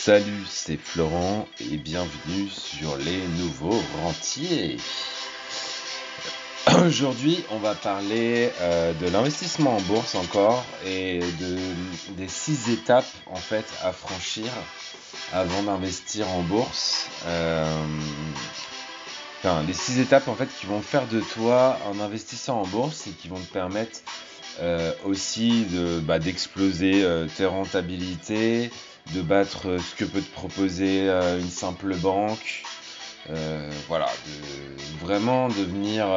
Salut, c'est Florent et bienvenue sur les nouveaux rentiers. Aujourd'hui, on va parler de l'investissement en bourse encore et des 6 étapes en fait à franchir avant d'investir en bourse. Les 6 étapes en fait qui vont faire de toi un investisseur en bourse et qui vont te permettre aussi d'exploser tes rentabilités, de battre ce que peut te proposer une simple banque, de vraiment devenir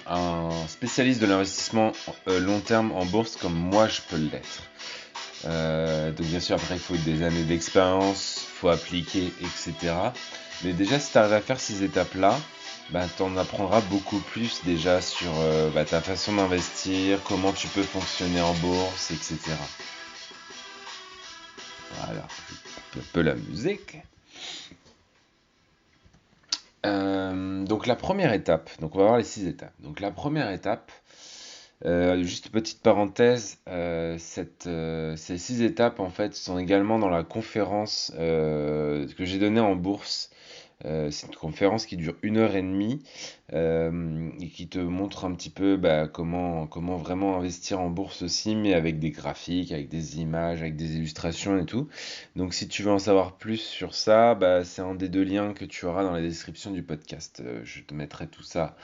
un spécialiste de l'investissement long terme en bourse comme moi je peux l'être. Donc bien sûr après il faut des années d'expérience, il faut appliquer, etc. Mais déjà si tu arrives à faire ces étapes-là, tu en apprendras beaucoup plus déjà sur ta façon d'investir, comment tu peux fonctionner en bourse, etc. Voilà, un peu la musique. Donc la première étape, donc on va voir les 6 étapes. Donc la première étape, juste petite parenthèse, ces 6 étapes en fait sont également dans la conférence que j'ai donnée en bourse. C'est une conférence qui dure 1 heure et demie et qui te montre un petit peu comment vraiment investir en bourse aussi, mais avec des graphiques, avec des images, avec des illustrations et tout. Donc si tu veux en savoir plus sur ça, c'est un des 2 liens que tu auras dans la description du podcast. Je te mettrai tout ça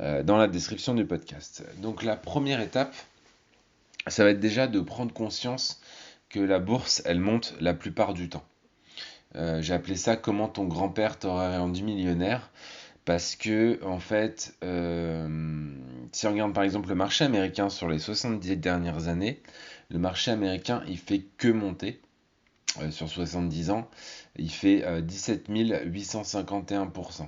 dans la description du podcast. Donc la première étape, ça va être déjà de prendre conscience que la bourse, elle monte la plupart du temps. J'ai appelé ça comment ton grand-père t'aurait rendu millionnaire. Parce que, en fait, si on regarde par exemple le marché américain sur les 70 dernières années, le marché américain, il fait que monter. Sur 70 ans, il fait 17 851%.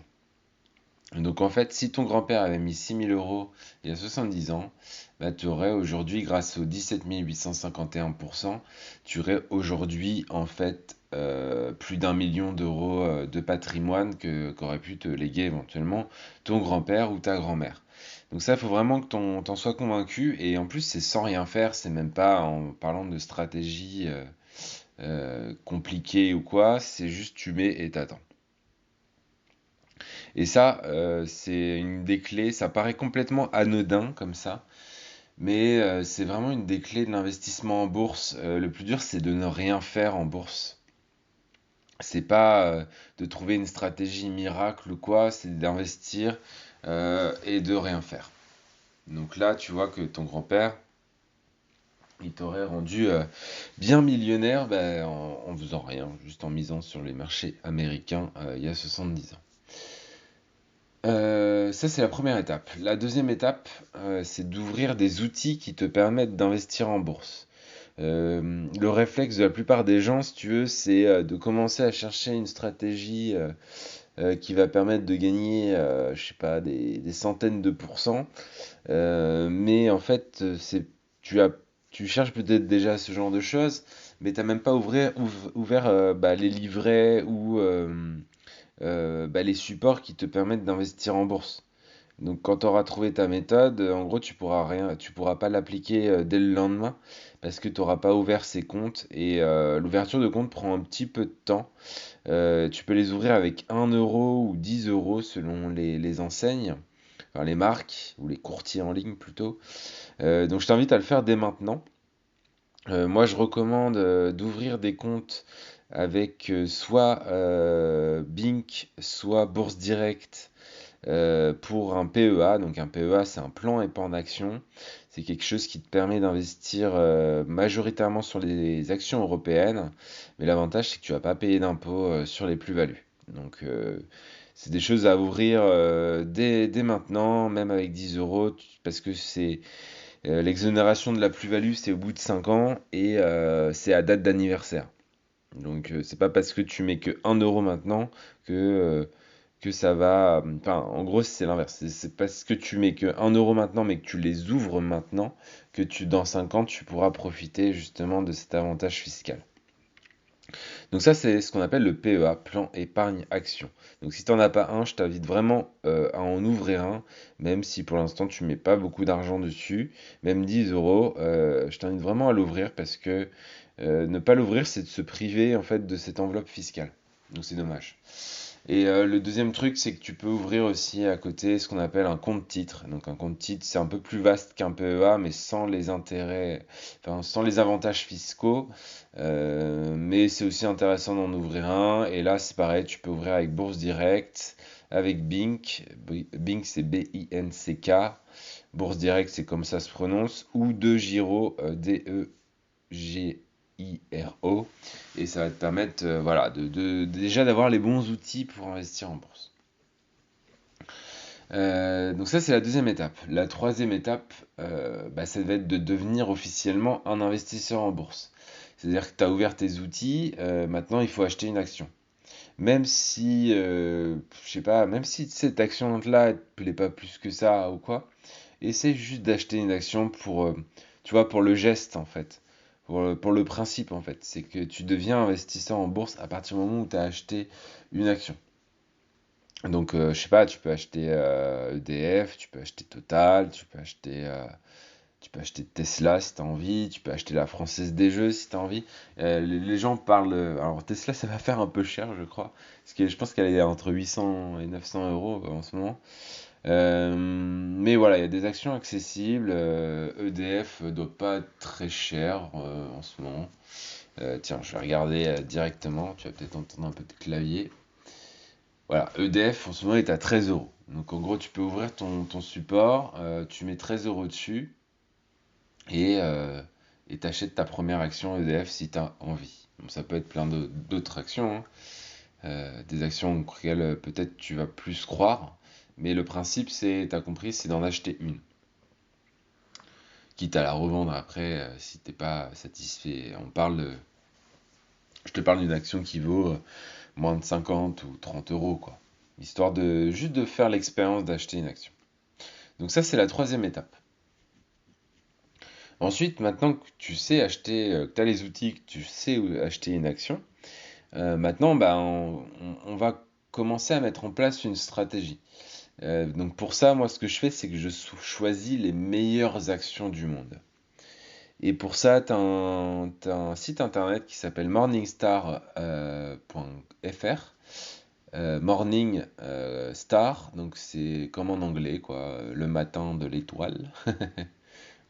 Donc en fait, si ton grand-père avait mis 6 000 euros il y a 70 ans, tu aurais aujourd'hui, grâce aux 17 851%, tu aurais aujourd'hui en fait plus d'1 million d'euros de patrimoine qu'aurait pu te léguer éventuellement ton grand-père ou ta grand-mère. Donc ça, il faut vraiment que t'en sois convaincu. Et en plus, c'est sans rien faire, c'est même pas en parlant de stratégie compliquée ou quoi, c'est juste tu mets et t'attends. Et ça, c'est une des clés, ça paraît complètement anodin comme ça, mais c'est vraiment une des clés de l'investissement en bourse. Le plus dur, c'est de ne rien faire en bourse. C'est pas de trouver une stratégie miracle ou quoi, c'est d'investir et de rien faire. Donc là, tu vois que ton grand-père, il t'aurait rendu bien millionnaire en faisant rien, juste en misant sur les marchés américains il y a 70 ans. Ça, c'est la première étape. La deuxième étape, c'est d'ouvrir des outils qui te permettent d'investir en bourse. Le réflexe de la plupart des gens, si tu veux, c'est de commencer à chercher une stratégie qui va permettre de gagner, je sais pas, des centaines de pourcents. Mais en fait, tu as, tu cherches peut-être déjà ce genre de choses, mais tu n'as même pas ouvert les livrets ou les supports qui te permettent d'investir en bourse. Donc quand tu auras trouvé ta méthode, en gros tu pourras pas l'appliquer dès le lendemain parce que tu n'auras pas ouvert ces comptes et l'ouverture de compte prend un petit peu de temps. Tu peux les ouvrir avec 1 € ou 10 € selon les enseignes, enfin les marques ou les courtiers en ligne plutôt. Donc je t'invite à le faire dès maintenant. Moi je recommande d'ouvrir des comptes avec soit Bink, soit Bourse Direct pour un PEA. Donc un PEA, c'est un plan épargne action. C'est quelque chose qui te permet d'investir majoritairement sur les actions européennes. Mais l'avantage, c'est que tu vas pas payer d'impôts sur les plus-values. Donc c'est des choses à ouvrir dès maintenant, même avec 10 €, parce que c'est l'exonération de la plus-value, c'est au bout de 5 ans et c'est à date d'anniversaire. Donc c'est pas parce que tu mets que 1 € maintenant que ça va. Enfin, en gros, c'est l'inverse. C'est parce que tu mets que 1 € maintenant, mais que tu les ouvres maintenant, que dans 5 ans, tu pourras profiter justement de cet avantage fiscal. Donc ça, c'est ce qu'on appelle le PEA, plan épargne action. Donc si tu n'en as pas un, je t'invite vraiment à en ouvrir un, même si pour l'instant tu mets pas beaucoup d'argent dessus, même 10 €, je t'invite vraiment à l'ouvrir parce que Ne pas l'ouvrir, c'est de se priver en fait de cette enveloppe fiscale. Donc c'est dommage. Et le deuxième truc, c'est que tu peux ouvrir aussi à côté ce qu'on appelle un compte titre. Donc un compte titre, c'est un peu plus vaste qu'un PEA, mais sans les intérêts, enfin sans les avantages fiscaux. Mais c'est aussi intéressant d'en ouvrir un. Et là, c'est pareil, tu peux ouvrir avec Bourse Direct, avec Bink. Bink, c'est B-I-N-C-K. Bourse Direct, c'est comme ça se prononce. Ou de Giro, D-E-G-I-R-O. Et ça va te permettre voilà, déjà d'avoir les bons outils pour investir en bourse. Donc ça, c'est la deuxième étape. La troisième étape, ça va être de devenir officiellement un investisseur en bourse. C'est-à-dire que tu as ouvert tes outils, maintenant il faut acheter une action. Même si, je sais pas, même si cette action-là ne te plaît pas plus que ça ou quoi, essaie juste d'acheter une action pour, tu vois, pour le geste en fait. Pour le principe en fait. C'est que tu deviens investisseur en bourse à partir du moment où tu as acheté une action. Donc, je sais pas, tu peux acheter EDF, tu peux acheter Total, tu peux acheter Tesla si tu as envie, tu peux acheter la Française des Jeux si tu as envie. Les gens parlent. Alors, Tesla, ça va faire un peu cher, je crois. Parce que je pense qu'elle est entre 800 et 900 euros en ce moment. Mais voilà, il y a des actions accessibles. EDF doit pas être très cher en ce moment. Tiens, je vais regarder directement. Tu vas peut-être entendre un peu de clavier. Voilà, EDF en ce moment est à 13 euros. Donc en gros, tu peux ouvrir ton support, tu mets 13 euros dessus et t'achètes ta première action EDF si tu as envie. Bon, ça peut être plein d'autres actions, hein. Des actions auxquelles peut-être tu vas plus croire, mais le principe, c'est, t'as compris, c'est d'en acheter une. Quitte à la revendre après si t'es pas satisfait. Je te parle d'une action qui vaut moins de 50 ou 30 euros, quoi. Histoire de juste de faire l'expérience d'acheter une action. Donc ça, c'est la troisième étape. Ensuite, maintenant que tu sais acheter, que tu as les outils, que tu sais acheter une action, maintenant, on va commencer à mettre en place une stratégie. Donc pour ça, moi, ce que je fais, c'est que je choisis les meilleures actions du monde. Et pour ça, t'as un site internet qui s'appelle morningstar.fr. Morning Star, donc c'est comme en anglais, quoi, le matin de l'étoile,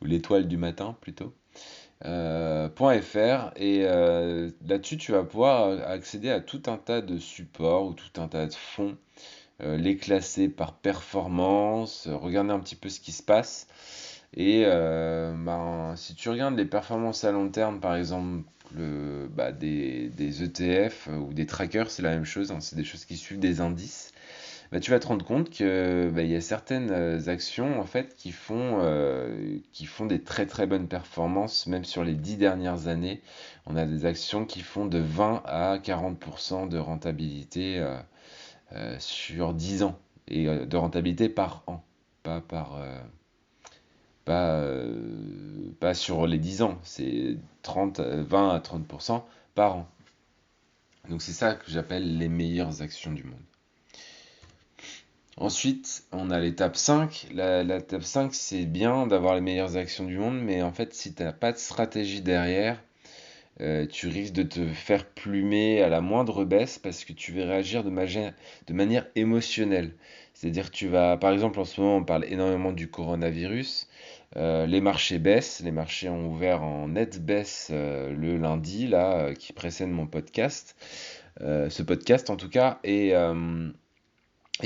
ou l'étoile du matin plutôt. .fr et là-dessus tu vas pouvoir accéder à tout un tas de supports ou tout un tas de fonds, les classer par performance, regarder un petit peu ce qui se passe et si tu regardes les performances à long terme par exemple des ETF ou des trackers, c'est la même chose, hein, c'est des choses qui suivent des indices. Tu vas te rendre compte que il y a certaines actions en fait qui font des très très bonnes performances, même sur les 10 dernières années. On a des actions qui font de 20 à 40% de rentabilité sur 10 ans, et de rentabilité par an, pas par pas sur les 10 ans, c'est 20 à 30% par an. Donc c'est ça que j'appelle les meilleures actions du monde. Ensuite, on a l'étape 5. L'étape 5, c'est bien d'avoir les meilleures actions du monde, mais en fait, si tu n'as pas de stratégie derrière, tu risques de te faire plumer à la moindre baisse parce que tu vas réagir de manière émotionnelle. C'est-à-dire que tu vas, par exemple, en ce moment, on parle énormément du coronavirus. Les marchés baissent, les marchés ont ouvert en nette baisse le lundi, là, qui précède mon podcast. Ce podcast en tout cas, et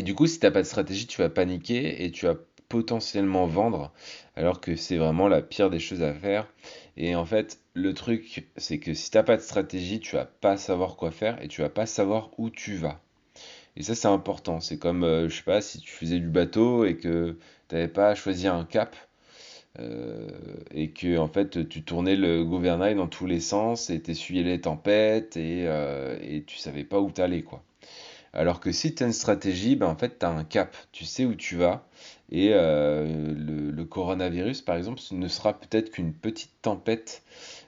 du coup, si t'as pas de stratégie, tu vas paniquer et tu vas potentiellement vendre, alors que c'est vraiment la pire des choses à faire. Et en fait, le truc, c'est que si t'as pas de stratégie, tu vas pas savoir quoi faire et tu vas pas savoir où tu vas. Et ça, c'est important. C'est comme, je sais pas, si tu faisais du bateau et que t'avais pas choisi un cap, et que en fait tu tournais le gouvernail dans tous les sens et t'essuyais les tempêtes et tu savais pas où t'allais, quoi. Alors que si tu as une stratégie, en fait, tu as un cap, tu sais où tu vas. Et le coronavirus, par exemple, ce ne sera peut-être qu'une petite tempête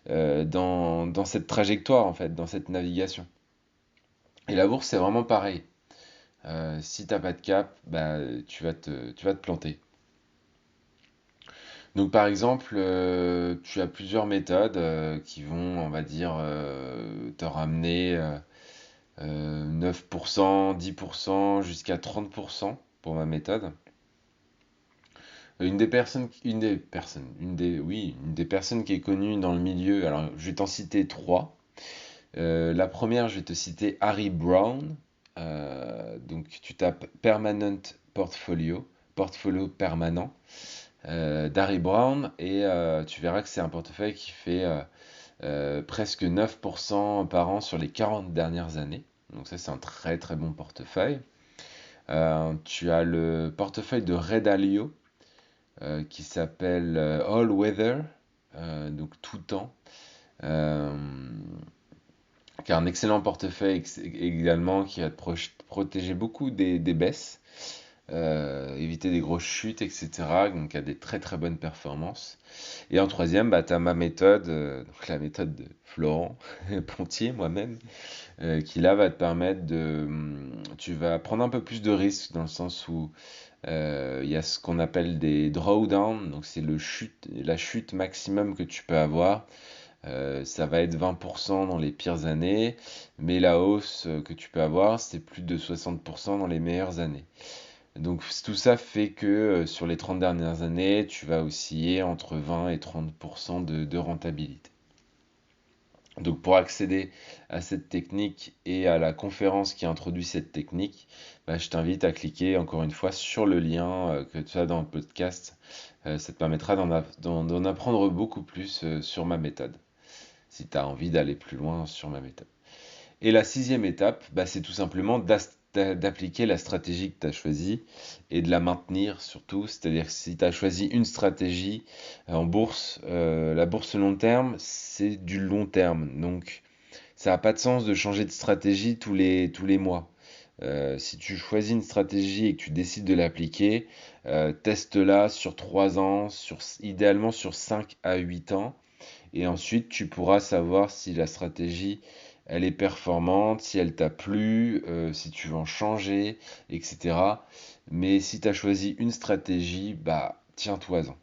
dans cette trajectoire, en fait, dans cette navigation. Et la bourse, c'est vraiment pareil. Si t'as pas de cap, tu vas te planter. Donc par exemple, tu as plusieurs méthodes qui vont, on va dire, te ramener 9%, 10%, jusqu'à 30% pour ma méthode. Une des personnes qui est connue dans le milieu, alors je vais t'en citer trois. La première, je vais te citer Harry Brown. Donc tu tapes Permanent Portfolio, portfolio permanent d'Harry Brown, et tu verras que c'est un portefeuille qui fait presque 9% par an sur les 40 dernières années. Donc ça, c'est un très très bon portefeuille. Tu as le portefeuille de Ray Dalio qui s'appelle All Weather, donc tout temps, euh, qui a un excellent portefeuille également, qui va te protéger beaucoup des baisses, éviter des grosses chutes, etc. Donc, il a des très très bonnes performances. Et en troisième, bah, tu as ma méthode, donc la méthode de Florent Pontier, moi-même, qui là va te permettre tu vas prendre un peu plus de risques dans le sens où il y a ce qu'on appelle des drawdowns, donc c'est la chute maximum que tu peux avoir. Ça va être 20% dans les pires années, mais la hausse que tu peux avoir, c'est plus de 60% dans les meilleures années. Donc tout ça fait que sur les 30 dernières années, tu vas osciller entre 20 et 30% de rentabilité. Donc pour accéder à cette technique et à la conférence qui introduit cette technique, bah, je t'invite à cliquer encore une fois sur le lien que tu as dans le podcast. Ça te permettra d'en apprendre beaucoup plus sur ma méthode, si tu as envie d'aller plus loin sur ma méthode. Et la sixième étape, bah, c'est tout simplement d'appliquer la stratégie que tu as choisie et de la maintenir surtout. C'est-à-dire que si tu as choisi une stratégie en bourse, la bourse long terme, c'est du long terme. Donc ça n'a pas de sens de changer de stratégie tous les mois. Si tu choisis une stratégie et que tu décides de l'appliquer, teste-la sur 3 ans, idéalement sur 5 à 8 ans. Et ensuite, tu pourras savoir si la stratégie, elle est performante, si elle t'a plu, si tu veux en changer, etc. Mais si tu as choisi une stratégie, bah tiens-toi-en.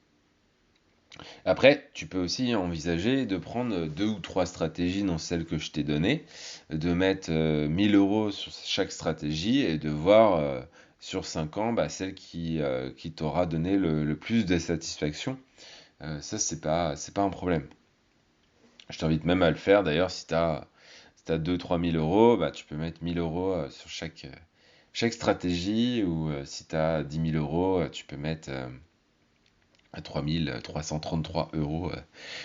Après, tu peux aussi envisager de prendre deux ou trois stratégies dans celles que je t'ai données, de mettre 1000 euros sur chaque stratégie et de voir sur 5 ans bah, celle qui t'aura donné le plus de satisfaction. Ça, c'est pas un problème. Je t'invite même à le faire d'ailleurs si t'as 2-3 000 euros, bah, tu peux mettre 1000 euros sur chaque stratégie, ou si tu as 10 000 euros, tu peux mettre 3 euros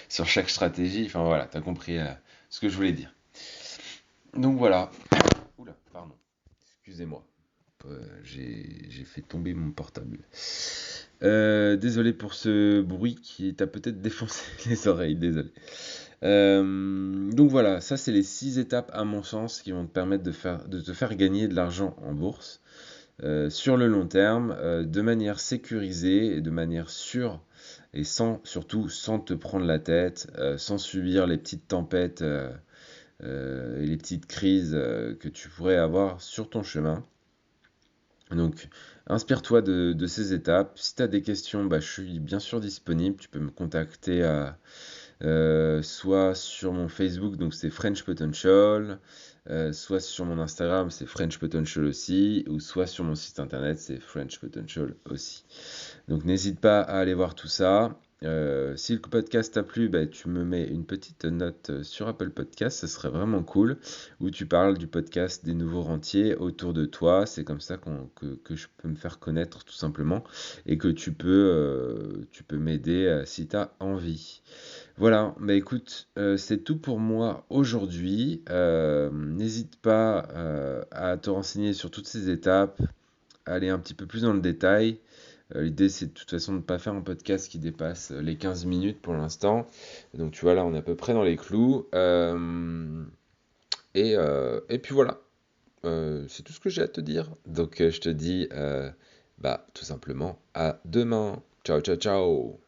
sur chaque stratégie. Enfin voilà, tu as compris ce que je voulais dire. Donc voilà. Oula, pardon. Excusez-moi. J'ai fait tomber mon portable. Désolé pour ce bruit qui t'a peut-être défoncé les oreilles, désolé. Donc voilà, ça c'est les 6 étapes à mon sens qui vont te permettre de te faire gagner de l'argent en bourse sur le long terme, de manière sécurisée et de manière sûre, et surtout sans te prendre la tête, sans subir les petites tempêtes et les petites crises que tu pourrais avoir sur ton chemin. Donc, inspire-toi de ces étapes. Si tu as des questions, bah, je suis bien sûr disponible. Tu peux me contacter soit sur mon Facebook, donc c'est French Potential, soit sur mon Instagram, c'est French Potential aussi, ou soit sur mon site internet, c'est French Potential aussi. Donc n'hésite pas à aller voir tout ça. Si le podcast t'a plu, bah, tu me mets une petite note sur Apple Podcast, ce serait vraiment cool, où tu parles du podcast des nouveaux rentiers autour de toi. C'est comme ça que je peux me faire connaître tout simplement, et que tu peux m'aider si tu as envie. Voilà, bah écoute, c'est tout pour moi aujourd'hui. N'hésite pas à te renseigner sur toutes ces étapes, à aller un petit peu plus dans le détail. L'idée, c'est de toute façon de ne pas faire un podcast qui dépasse les 15 minutes pour l'instant. Donc tu vois, là, on est à peu près dans les clous. Et puis voilà, c'est tout ce que j'ai à te dire. Donc je te dis, bah, tout simplement, à demain. Ciao, ciao, ciao.